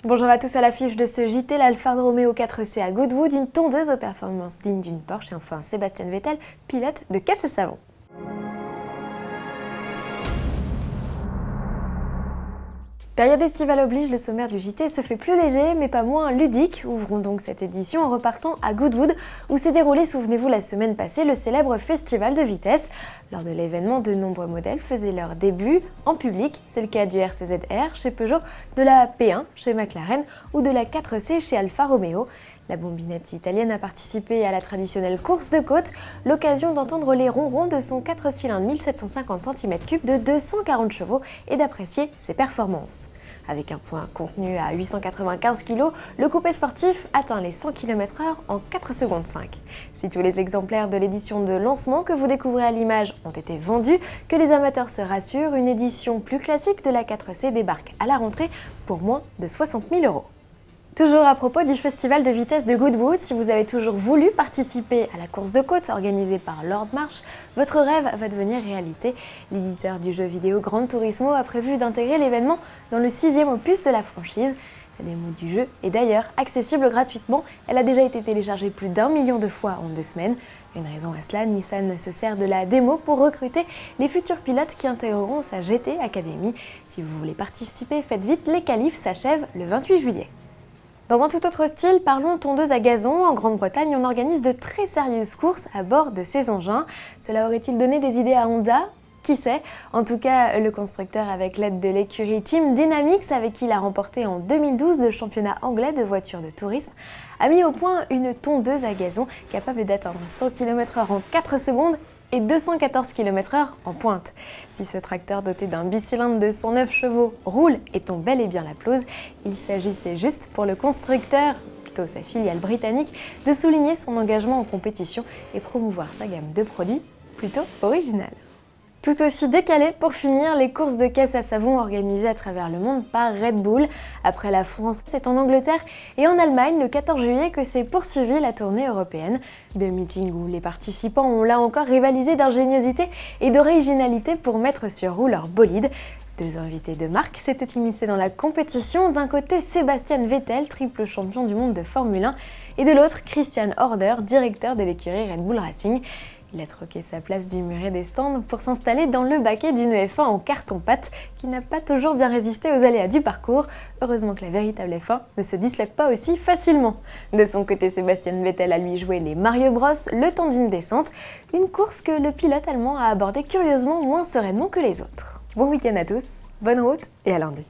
Bonjour à tous, à l'affiche de ce JT, l'Alfa Romeo 4C à Goodwood, une tondeuse aux performances dignes d'une Porsche et enfin Sébastien Vettel, pilote de caisse à savon. Période estivale oblige, le sommaire du JT se fait plus léger mais pas moins ludique. Ouvrons donc cette édition en repartant à Goodwood où s'est déroulé, souvenez-vous, la semaine passée, le célèbre festival de vitesse. Lors de l'événement, de nombreux modèles faisaient leur début en public. C'est le cas du RCZ-R chez Peugeot, de la P1 chez McLaren ou de la 4C chez Alfa Romeo. La bombinette italienne a participé à la traditionnelle course de côte, l'occasion d'entendre les ronrons de son 4 cylindres 1750 cm3 de 240 chevaux et d'apprécier ses performances. Avec un poids contenu à 895 kg, le coupé sportif atteint les 100 km/h en 4 secondes 5. Si tous les exemplaires de l'édition de lancement que vous découvrez à l'image ont été vendus, que les amateurs se rassurent, une édition plus classique de la 4C débarque à la rentrée pour moins de 60 000 €. Toujours à propos du festival de vitesse de Goodwood, si vous avez toujours voulu participer à la course de côte organisée par Lord March, votre rêve va devenir réalité. L'éditeur du jeu vidéo Gran Turismo a prévu d'intégrer l'événement dans le 6e opus de la franchise. La démo du jeu est d'ailleurs accessible gratuitement, elle a déjà été téléchargée plus d'1 million de fois en 2 semaines. Une raison à cela, Nissan se sert de la démo pour recruter les futurs pilotes qui intégreront sa GT Academy. Si vous voulez participer, faites vite, les qualifs s'achèvent le 28 juillet. Dans un tout autre style, parlons tondeuse à gazon. En Grande-Bretagne, on organise de très sérieuses courses à bord de ces engins. Cela aurait-il donné des idées à Honda ? Qui sait? En tout cas, le constructeur, avec l'aide de l'écurie Team Dynamics, avec qui il a remporté en 2012 le championnat anglais de voitures de tourisme, a mis au point une tondeuse à gazon capable d'atteindre 100 km/h en 4 secondes et 214 km/h en pointe. Si ce tracteur doté d'un bicylindre de 109 chevaux roule et tombe bel et bien la pelouse, il s'agissait juste pour le constructeur, plutôt sa filiale britannique, de souligner son engagement en compétition et promouvoir sa gamme de produits plutôt originale. Tout aussi décalé, pour finir, les courses de caisse à savon organisées à travers le monde par Red Bull. Après la France, c'est en Angleterre et en Allemagne le 14 juillet que s'est poursuivie la tournée européenne. De meetings où les participants ont là encore rivalisé d'ingéniosité et d'originalité pour mettre sur roue leur bolide. Deux invités de marque s'étaient immiscés dans la compétition. D'un côté, Sébastien Vettel, triple champion du monde de Formule 1, et de l'autre, Christian Horner, directeur de l'écurie Red Bull Racing. Il a troqué sa place du muret des stands pour s'installer dans le baquet d'une F1 en carton-pâte qui n'a pas toujours bien résisté aux aléas du parcours. Heureusement que la véritable F1 ne se disloque pas aussi facilement. De son côté, Sébastien Vettel a lui joué les Mario Bros le temps d'une descente, une course que le pilote allemand a abordée curieusement moins sereinement que les autres. Bon week-end à tous, bonne route et à lundi.